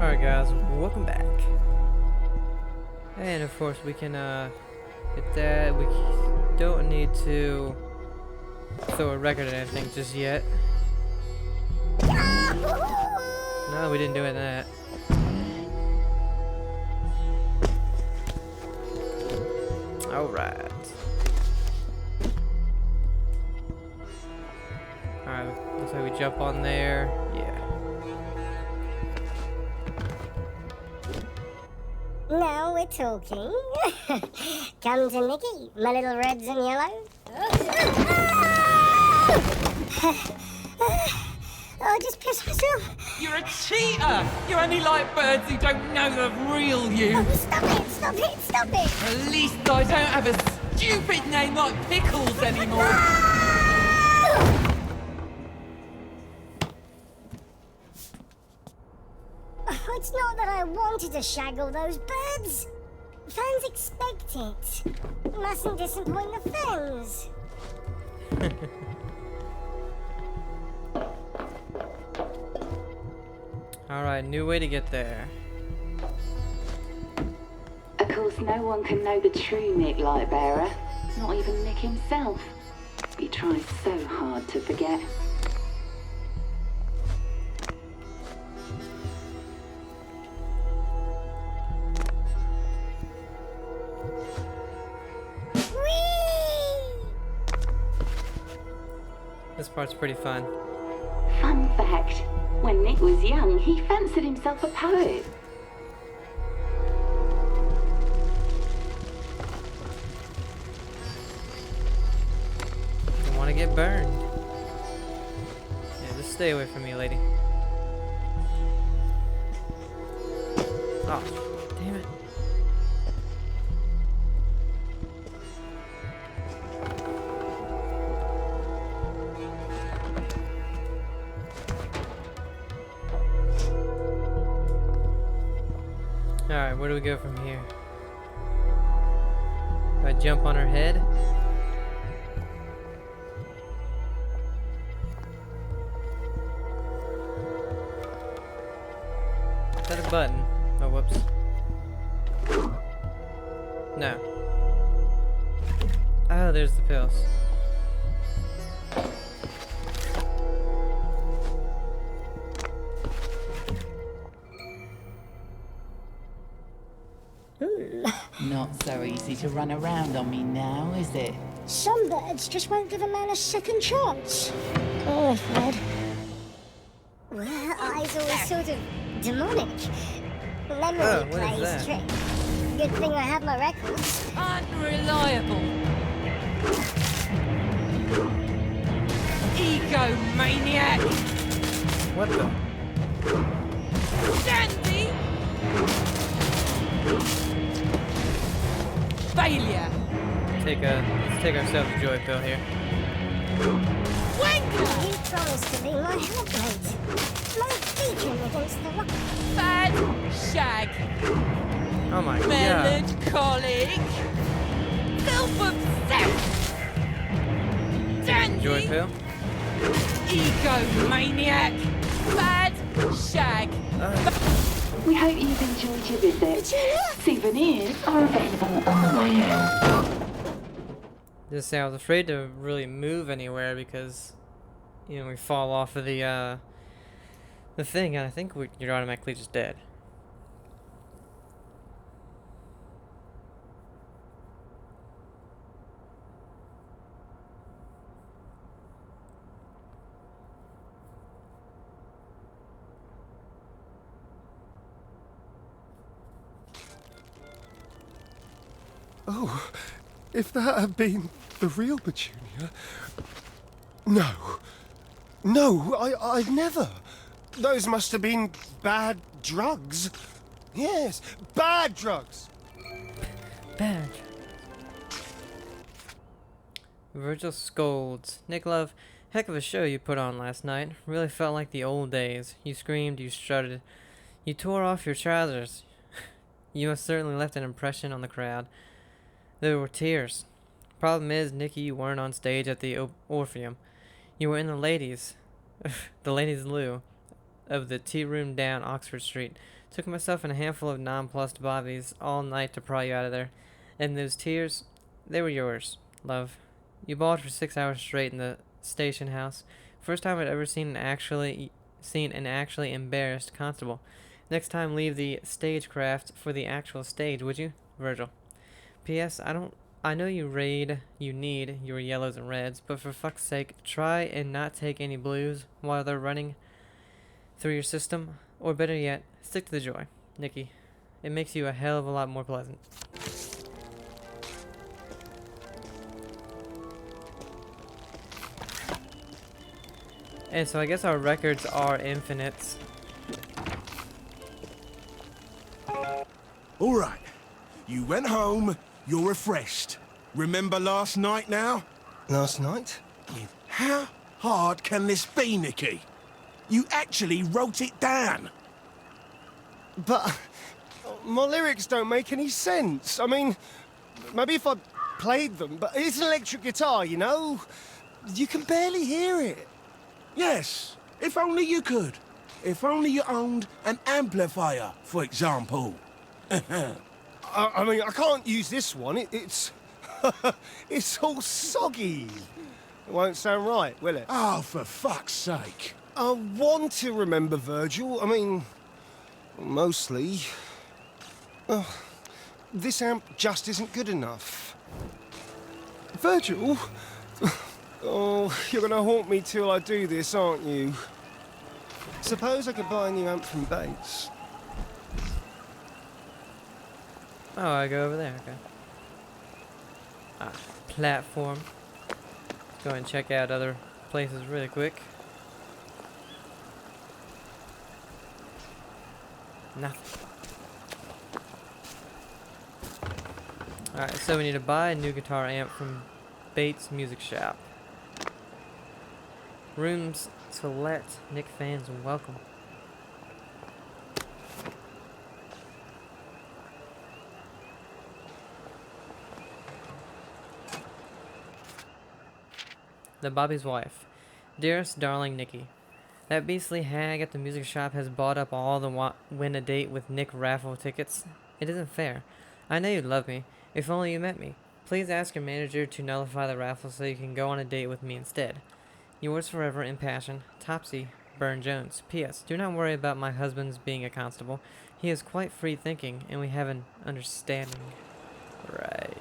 Alright guys, welcome back. And of course we can get that. We don't need to throw a record or anything just yet. No, we didn't do any of that. Alright. Alright, looks like we jump on there. Yeah. Now we're talking. Come to Nicky, my little reds and yellows. Oh, I just pissed myself. You're a cheater! You're only like birds who don't know the real you! Oh, stop it, stop it, stop it! At least I don't have a stupid name like Pickles anymore! Oh, it's not that I wanted to shag all those birds. Fans expect it. Mustn't disappoint the fans. Alright, new way to get there. Of course, no one can know the true Nick Lightbearer. Not even Nick himself. He tries so hard to forget. Whee! This part's pretty fun. Fun fact, when Nick was young, he fancied himself a poet. Don't want to get burned. Yeah, just stay away from me, lady. Oh, damn it. Alright, where do we go from here? Do I jump on her head? Is that a button? Oh, whoops. No. Oh, there's the pills. Not so easy to run around on me now, is it? Some birds just won't give a man a second chance. Oh, Fred. Well, her eyes always sort of demonic. Memory Oh, what is plays that? tricks. Good thing I have my records. Unreliable! Egomaniac! What the? Dandy! Failure! Let's take ourselves a joy pill here. Wanker! You promised to be my helpmate. My beacon against the rock. Bad shag! Oh my god. Melancholic! Self-obsessed! Joy Dandy! pill? Egomaniac! Bad shag! We hope you've enjoyed your visit. Souvenirs are available on the way out. Just say I was afraid to really move anywhere because, you know, we fall off of the thing, and I think you're automatically just dead. Oh, if that had been the real Petunia. No. No, I'd never. Those must have been bad drugs. Yes, bad drugs. Bad. Virgil scolds. Nick Love, heck of a show you put on last night. Really felt like the old days. You screamed, you strutted, you tore off your trousers. You most certainly left an impression on the crowd. There were tears. Problem is, Nikki, you weren't on stage at the Orpheum. You were in the ladies' loo. of the tea room down Oxford Street. Took myself and a handful of nonplussed bobbies all night to pry you out of there. And those tears, they were yours, love. You bawled for 6 hours straight in the station house. First time I'd ever seen an actually embarrassed constable. Next time, leave the stagecraft for the actual stage, would you, Virgil? P.S. I know you need your yellows and reds, but for fuck's sake, try and not take any blues while they're running through your system. Or better yet, stick to the joy, Nikki. It makes you a hell of a lot more pleasant. And so I guess our records are infinite. All right. You went home, you're refreshed. Remember last night now? Last night? How hard can this be, Nicky? You actually wrote it down. But my lyrics don't make any sense. I mean, maybe if I played them, but it's an electric guitar, you know? You can barely hear it. Yes, if only you could. If only you owned an amplifier, for example. I mean, I can't use this one. It's... it's all soggy. It won't sound right, will it? Oh, for fuck's sake. I want to remember Virgil. I mean, mostly. This amp just isn't good enough. Virgil? Oh, you're gonna haunt me till I do this, aren't you? Suppose I could buy a new amp from Bates. Oh, I go over there, okay. Platform. Go and check out other places really quick. Nothing. Alright, so we need to buy a new guitar amp from Bates Music Shop. Rooms to let. Nick fans welcome. The Bobby's wife. Dearest darling Nikki, that beastly hag at the music shop has bought up all the win a date with Nick raffle tickets. It isn't fair. I know you love me. If only you met me. Please ask your manager to nullify the raffle so you can go on a date with me instead. Yours forever in passion, Topsy, Burne Jones. P.S. Do not worry about my husband's being a constable. He is quite free thinking, and we have an understanding. Right.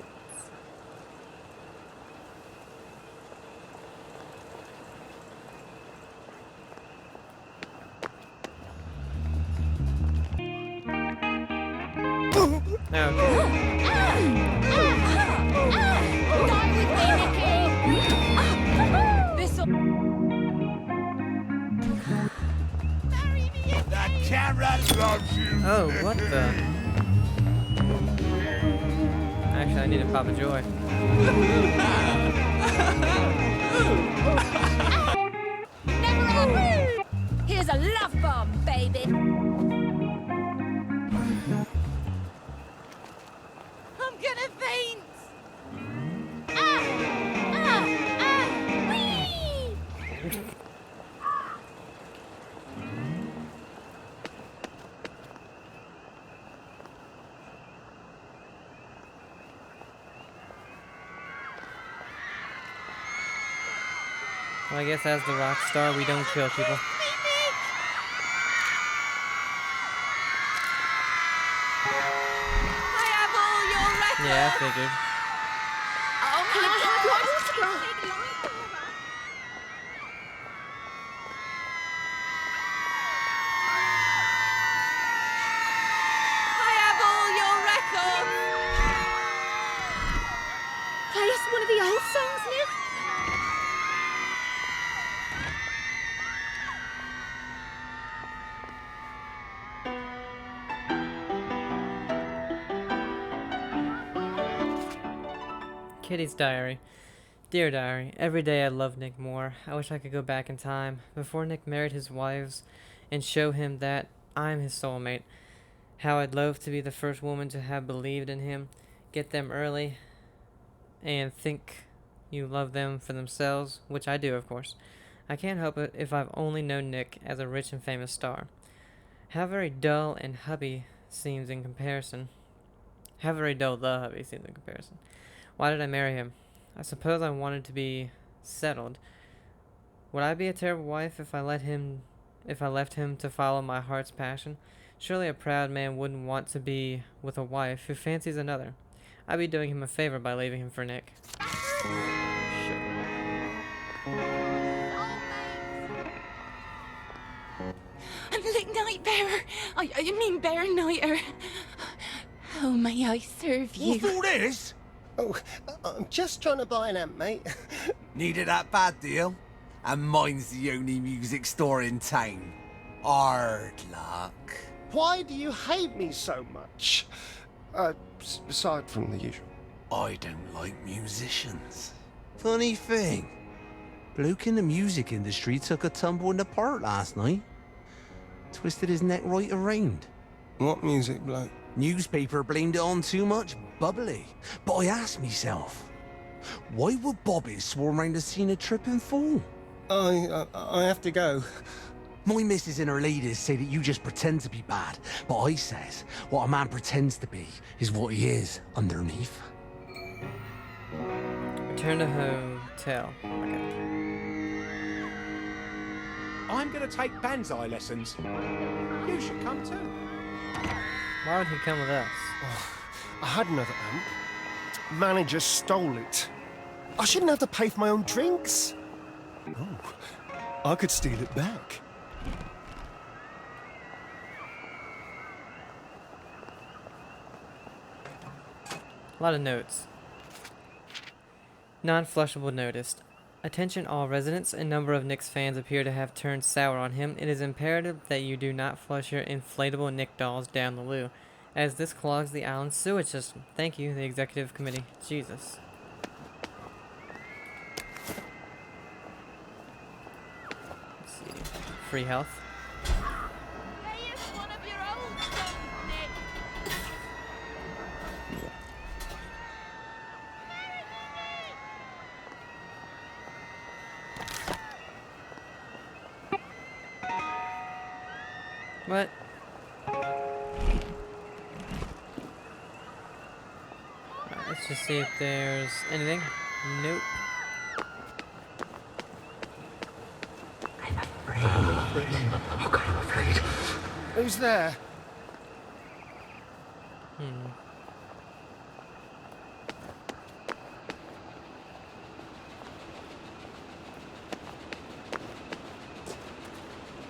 Oh, what the? Actually, I need a Papa Joy. Here's a love bomb, baby. I'm gonna faint. Whee! Well, I guess as the rock star, we don't kill people. I have all your records. Yeah, I figured. Oh, can I have your autograph? I have all your records. Play us one of the old songs, Nick. Kitty's diary. Dear diary, every day I love Nick more. I wish I could go back in time, before Nick married his wives, and show him that I'm his soulmate. How I'd love to be the first woman to have believed in him, get them early, and think you love them for themselves, which I do, of course. I can't help it if I've only known Nick as a rich and famous star. How very dull and hubby seems in comparison. How very dull the hubby seems in comparison. Why did I marry him? I suppose I wanted to be settled. Would I be a terrible wife if I left him to follow my heart's passion? Surely a proud man wouldn't want to be with a wife who fancies another. I'd be doing him a favor by leaving him for Nick. Sure. Look, Lightbearer. I mean Bear Nighter. How may I serve you? What's all this? Oh, I'm just trying to buy an amp, mate. Needed that bad deal? And mine's the only music store in town. Hard luck. Why do you hate me so much? Aside from the usual. I don't like musicians. Funny thing, bloke in the music industry took a tumble in the park last night. Twisted his neck right around. What music, bloke? Newspaper blamed it on too much bubbly. But I asked myself, why would Bobby swarm around the scene of trip and fall? I have to go. My missus and her ladies say that you just pretend to be bad, but I says what a man pretends to be is what he is underneath. Return to hotel. Okay. I'm gonna take banzai lessons. You should come too. Why would he come with us? I had another amp. Manager stole it. I shouldn't have to pay for my own drinks. Oh, I could steal it back. A lot of notes. Non-flushable noticed. Attention all residents, a number of Nick's fans appear to have turned sour on him. It is imperative that you do not flush your inflatable Nick dolls down the loo, as this clogs the island's sewage system. Thank you, the executive committee. Jesus. Let's see. Free health. One of your old songs, Nick. What? Alright, let's just see if there's anything. Nope. Who's there?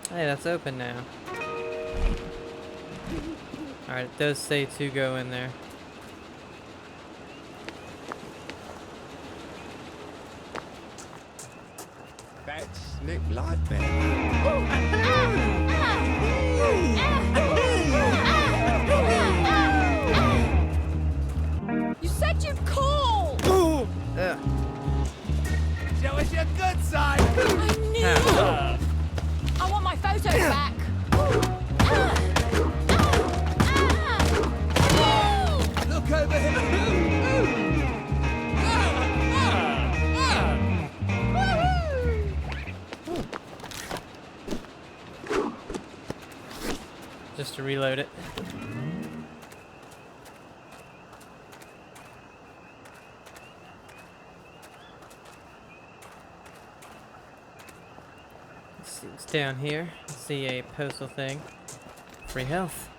Hey, that's open now. Alright, it does say to go in there. That's Nick Lightbearer. You said you'd call! Oh! Show us your good side! I knew! I want my photos back! Look over here! Just to reload it. Let's see what's down here. Let's see a postal thing. Free health.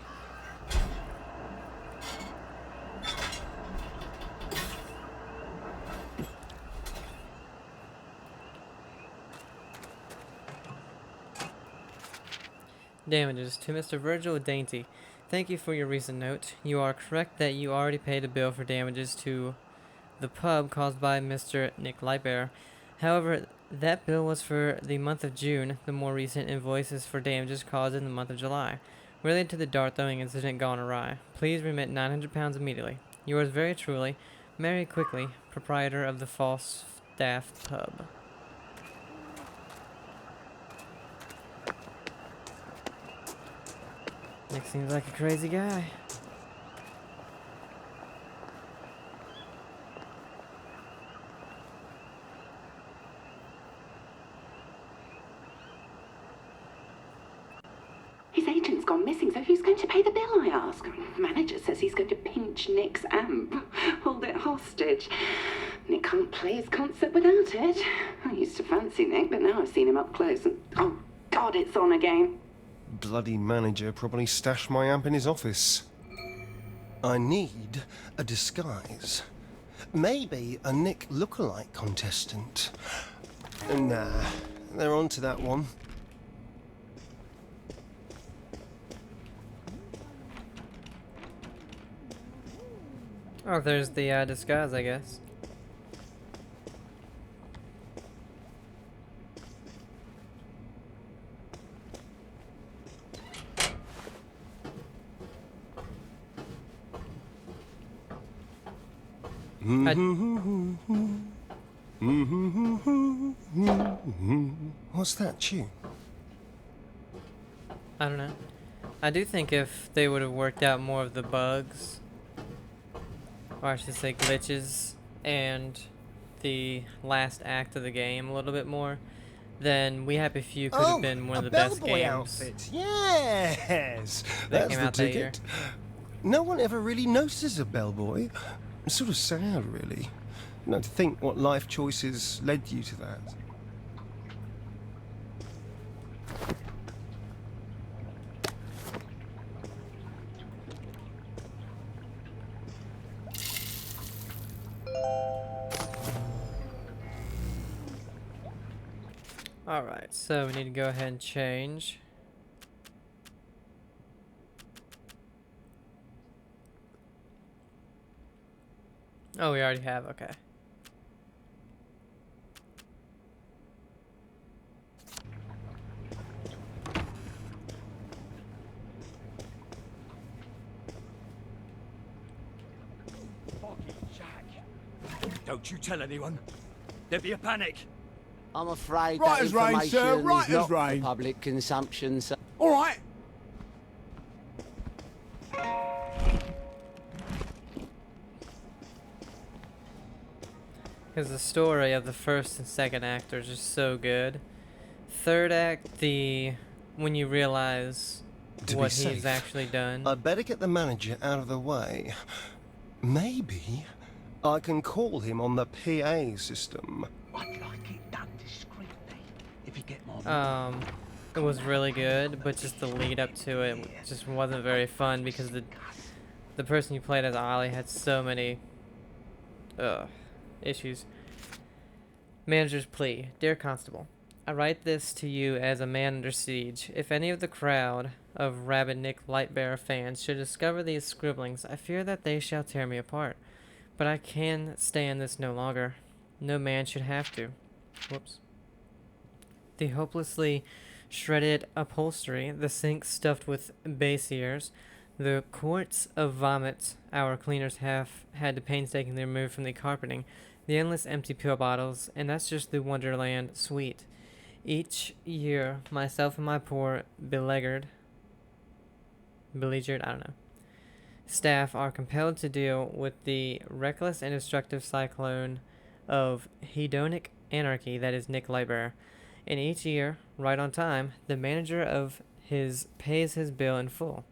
Damages to Mr. Virgil Dainty. Thank you for your recent note. You are correct that you already paid a bill for damages to the pub caused by Mr. Nick Lightbearer. However, that bill was for the month of June. The more recent invoice is for damages caused in the month of July, related to the dart throwing incident gone awry. Please remit £900 immediately. Yours very truly, Mary Quickly, proprietor of the Falstaff Pub. Nick seems like a crazy guy. gone missing, so who's going to pay the bill, I ask? Manager says he's going to pinch Nick's amp, hold it hostage. Nick can't play his concert without it. I used to fancy Nick, but now I've seen him up close and, oh God, it's on again. Bloody manager probably stashed my amp in his office. I need a disguise. Maybe a Nick lookalike contestant. Nah, they're on to that one. Oh, there's the disguise, I guess. What's that tune? I don't know. I do think if they would have worked out more of the bugs, or I should say glitches, and the last act of the game a little bit more, then We Happy Few could have been one of the best games Outfit. Yes, that that's came the out that year. ticket. No one ever really notices a bellboy. It's sort of sad, really. You know, to think what life choices led you to that. Alright, so we need to go ahead and change. Oh, we already have, okay. Don't you tell anyone. There'll be a panic. I'm afraid Right that as rain, information sir, right is as not for rain. public consumption, so... All right. Because the story of the first and second act are just so good. Third act, when you realize To be what safe, he's actually done. I'd better get the manager out of the way. Maybe I can call him on the PA system. I'd like it done discreetly. If you get my It was really good, but just the lead up to it just wasn't very fun because the person you played as Ollie had so many issues. Manager's plea. Dear Constable, I write this to you as a man under siege. If any of the crowd of rabid Nick Lightbearer fans should discover these scribblings, I fear that they shall tear me apart. But I can stand this no longer. No man should have to. Whoops. The hopelessly shredded upholstery, the sink stuffed with bass ears, the quarts of vomit our cleaners have had to painstakingly remove from the carpeting, the endless empty pill bottles, and that's just the Wonderland suite. Each year, myself and my poor beleaguered, I don't know, staff are compelled to deal with the reckless and destructive cyclone of hedonic anarchy that is Nick Lightbearer. And each year, right on time, the manager of his pays his bill in full,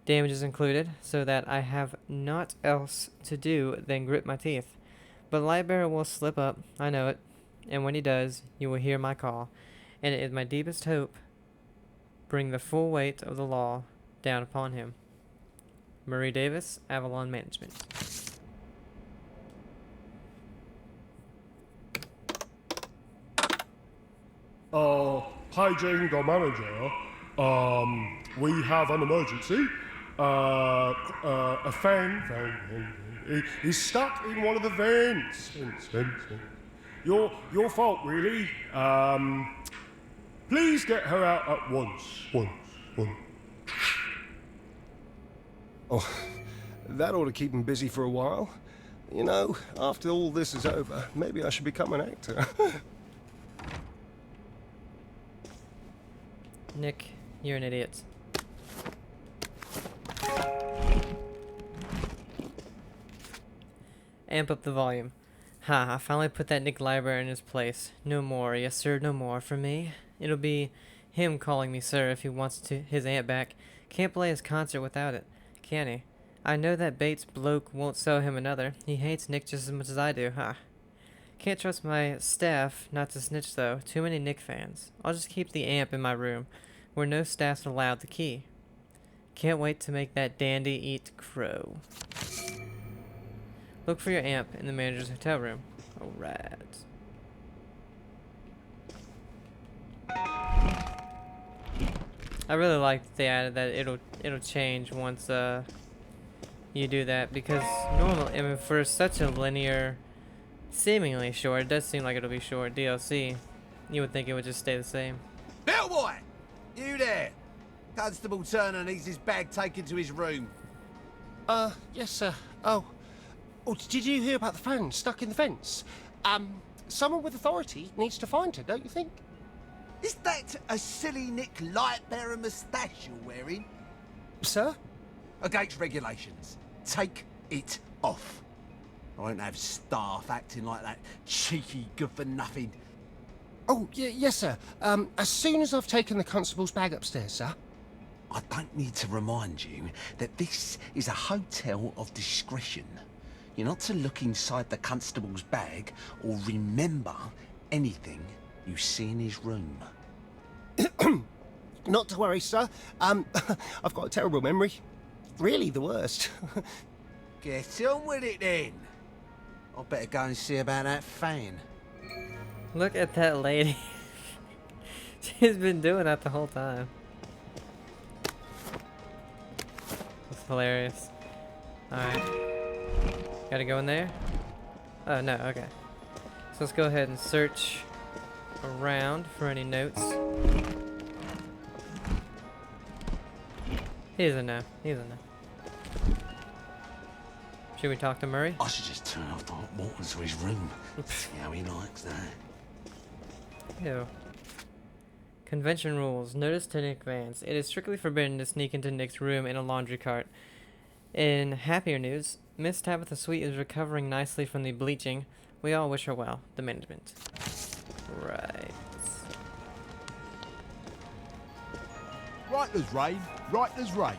damages included, so that I have naught else to do than grit my teeth. But Lightbearer will slip up, I know it, and when he does, you will hear my call, and it is my deepest hope bring the full weight of the law down upon him. Marie Davis, Avalon Management. Paging the manager. We have an emergency. A fan. He's stuck in one of the vents. Your fault, really. Please get her out at once. Oh, that ought to keep him busy for a while. You know, after all this is over, maybe I should become an actor. Nick, you're an idiot. Amp up the volume. Ha, I finally put that Nick Lightbearer in his place. No more, yes sir, no more for me. It'll be him calling me sir if he wants his amp back. Can't play his concert without it, can he? I know that Bates bloke won't sell him another. He hates Nick just as much as I do, huh? Can't trust my staff not to snitch, though. Too many Nick fans. I'll just keep the amp in my room, where no staff's allowed the key. Can't wait to make that dandy eat crow. Look for your amp in the manager's hotel room. Alright. I really like that they added that it'll change once you do that, because normally, I mean, for such a linear, seemingly short, it does seem like it'll be short DLC, you would think it would just stay the same. Bellboy! You there? Constable Turner needs his bag taken to his room. Yes, sir. Oh, did you hear about the fan stuck in the fence? Someone with authority needs to find her, don't you think? Is that a silly Nick Lightbearer moustache you're wearing? Sir? Against regulations. Take it off. I won't have staff acting like that cheeky good-for-nothing. Oh, yes, sir. As soon as I've taken the constable's bag upstairs, sir. I don't need to remind you that this is a hotel of discretion. You're not to look inside the constable's bag or remember anything you see in his room. Not to worry, sir. I've got a terrible memory. Really the worst. Get on with it then. I better go and see about that fan. Look at that lady. She's been doing that the whole time. That's hilarious. Alright. Gotta go in there? Oh, no, okay. So let's go ahead and search around for any notes. He doesn't know. He doesn't know. Should we talk to Murray? I should just turn off the hot water to his room. See how he likes that. Ew. Convention rules. Notice to Nick Vance. It is strictly forbidden to sneak into Nick's room in a laundry cart. In happier news, Miss Tabitha Sweet is recovering nicely from the bleaching. We all wish her well. The management. Right. Right as rain, right as rain.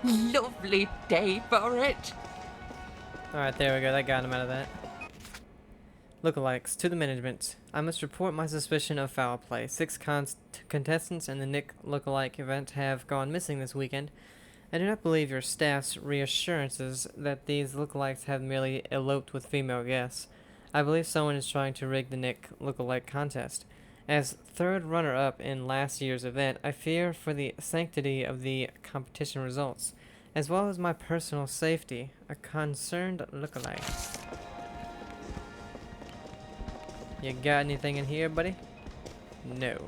Lovely day for it. Alright, there we go. That got him out of that. Lookalikes. To the management. I must report my suspicion of foul play. 6 contestants in the Nick lookalike event have gone missing this weekend. I do not believe your staff's reassurances that these lookalikes have merely eloped with female guests. I believe someone is trying to rig the Nick lookalike contest. As third runner-up in last year's event, I fear for the sanctity of the competition results, as well as my personal safety. A concerned lookalike. You got anything in here, buddy? No.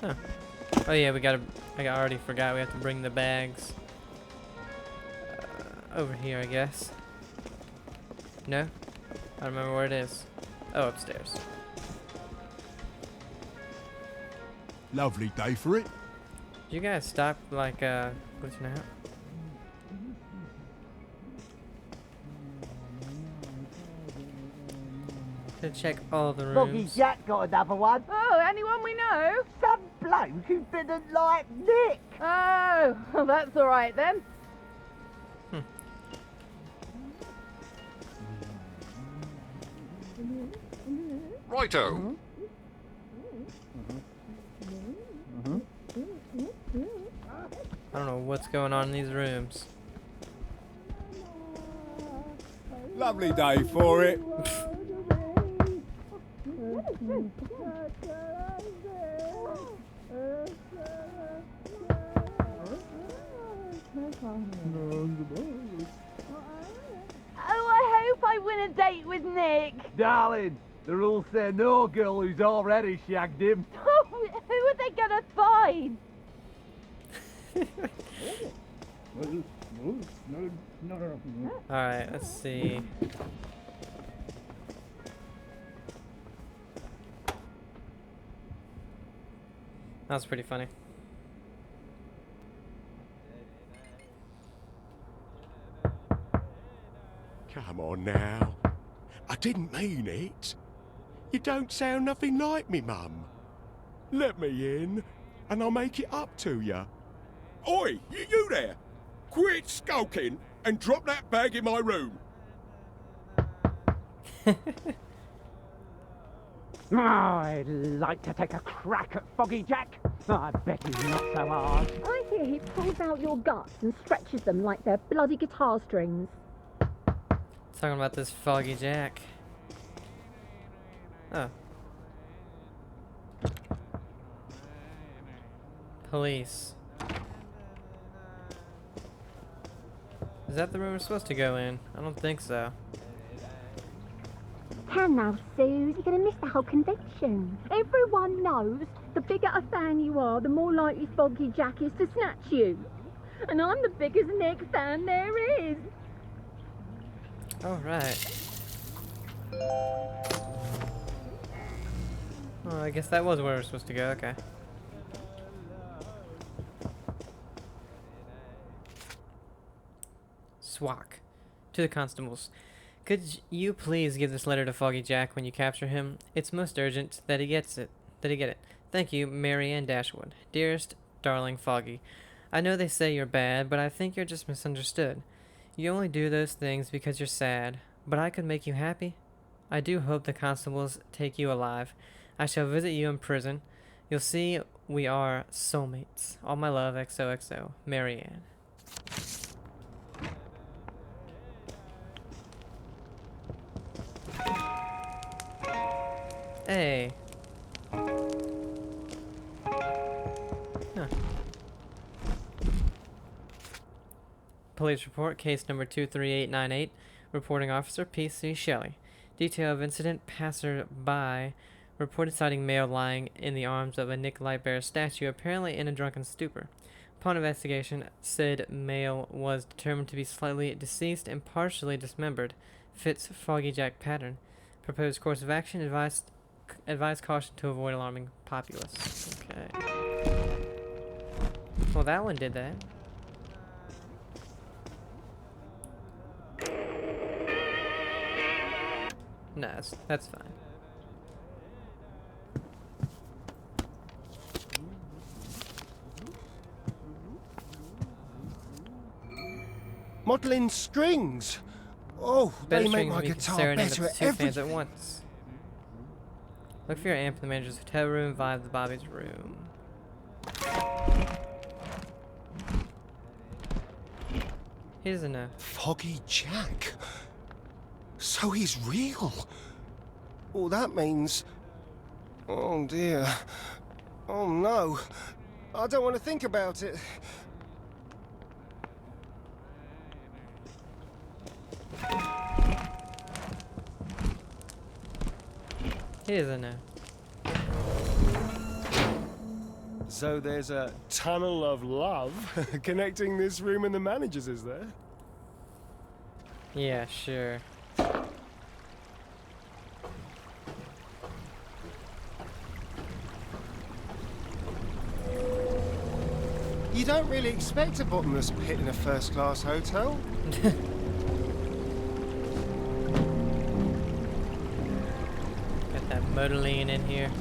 Huh. Oh yeah, I already forgot we have to bring the bags over here, I guess. No? I don't remember where it is. Oh, upstairs. Lovely day for it. Did you guys stop, like, glitching out? To check all the Foggy rooms. Jack got another one. Oh, anyone we know? Some bloke who didn't like Nick. Oh, well, that's all right then. Righto. I don't know what's going on in these rooms. Lovely day for it. Oh, I hope I win a date with Nick. Darling, the rules say no girl who's already shagged him. Who are they gonna find? Alright, let's see. That was pretty funny. Come on now. I didn't mean it. You don't sound nothing like me, Mum. Let me in, and I'll make it up to you. Oi, you there! Quit skulking and drop that bag in my room. I'd like to take a crack at Foggy Jack. I bet he's not so hard. I hear he pulls out your guts and stretches them like they're bloody guitar strings. Talking about this Foggy Jack. Oh. Police. Is that the room we're supposed to go in? I don't think so. Come now, Suze, you're gonna miss the whole convention. Everyone knows the bigger a fan you are, the more likely Foggy Jack is to snatch you. And I'm the biggest Nick fan there is. Alright. Oh, I guess that was where we're supposed to go, okay. Swak. To the constables. Could you please give this letter to Foggy Jack when you capture him? It's most urgent that he gets it. That he get it. Thank you, Mary Ann Dashwood. Dearest, darling Foggy. I know they say you're bad, but I think you're just misunderstood. You only do those things because you're sad. But I could make you happy. I do hope the constables take you alive. I shall visit you in prison. You'll see we are soulmates. All my love, XOXO. Mary Ann. Hey. Huh. Police report, case number 23898. Reporting officer P.C. Shelley. Detail of incident, passer-by reported sighting male lying in the arms of a Nick Lightbearer statue, apparently in a drunken stupor. Upon investigation, said male was determined to be slightly deceased and partially dismembered. Fits Foggy Jack pattern. Proposed course of action, advised caution to avoid alarming populace. Okay. Well, that one did that. No, that's fine. Modelling strings. Oh, Better they make strings my we can guitar serenade better up at to two fans everything. at once. Look for your amp in the manager's hotel room. Vibe the Bobby's room. He doesn't know. Foggy Jack. So he's real. Well, that means... Oh dear. Oh no. I don't want to think about it. He doesn't know. So there's a tunnel of love connecting this room and the manager's, is there? Yeah, sure. You don't really expect a bottomless pit in a first-class hotel. Got that modeling in here.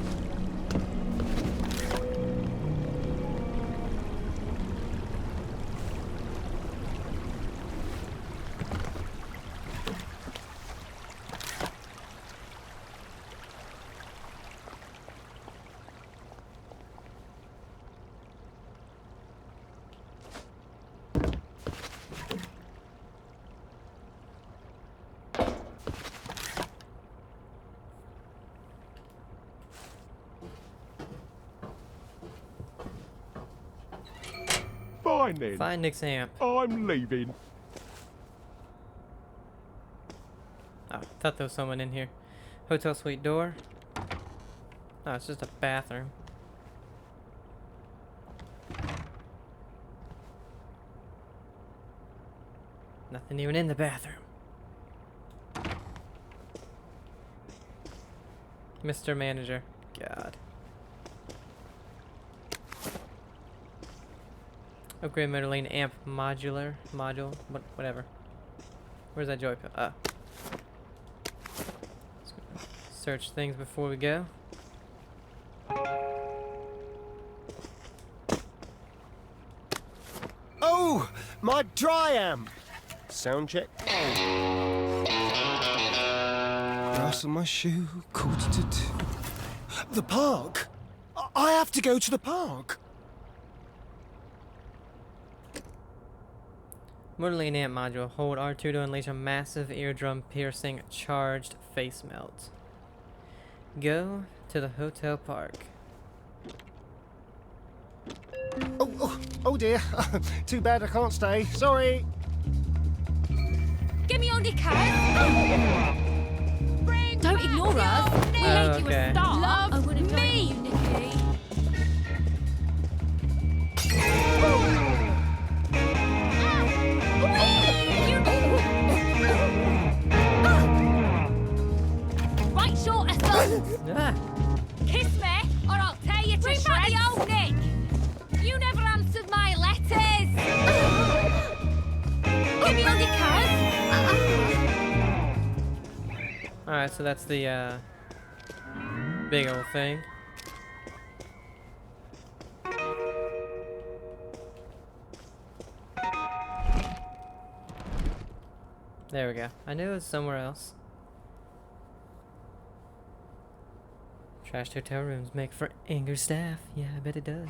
Fine then. Find Nick's amp. I'm leaving. Oh, thought there was someone in here. Hotel suite door. Oh, it's just a bathroom. Nothing even in the bathroom. Mr. Manager. God. Upgrade motor lane amp module, whatever. Where's that joy pill? Oh. Search things before we go. Oh, my dry amp. Sound check. Grass on my shoe, 1:45. The park? I have to go to the park. Motor amp module. Hold R2 to unleash a massive eardrum piercing charged face melt. Go to the hotel park. Oh dear. Too bad I can't stay. Sorry. Get me on your card. Don't ignore us. We make you okay. a star. Love me, Nikki. Right short of thumb. Kiss me, or I'll tear you to shreds. The old Nick. You never answered my letters. Give me on your card. Alright, so that's the big old thing. There we go. I knew it was somewhere else. Trashed hotel rooms make for angry staff. Yeah, I bet it does.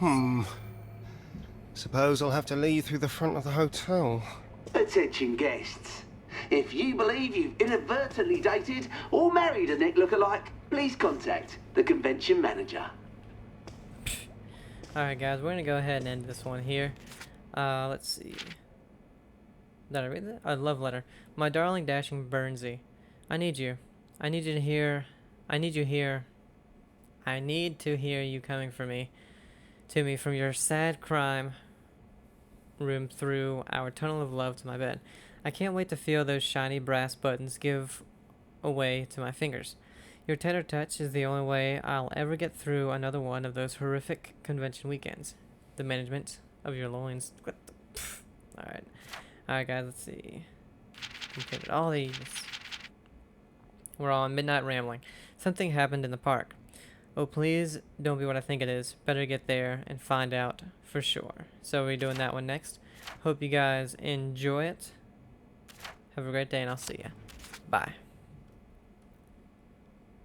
Suppose I'll have to leave through the front of the hotel. Attention guests. If you believe you've inadvertently dated or married a Nick lookalike, please contact the convention manager. Alright guys, we're gonna go ahead and end this one here. Let's see. Did I read that? A love letter. My darling dashing Burnsy. I need you. I need you to hear. I need you here. I need to hear you coming for me. To me from your sad crime room through our tunnel of love to my bed. I can't wait to feel those shiny brass buttons give away to my fingers. Your tender touch is the only way I'll ever get through another one of those horrific convention weekends. The management of your loins. What the pff. Alright. Alright guys, let's see. Completed all these. We're all on midnight rambling. Something happened in the park. Oh please, don't be what I think it is. Better get there and find out for sure. So we're doing that one next. Hope you guys enjoy it. Have a great day and I'll see ya. Bye.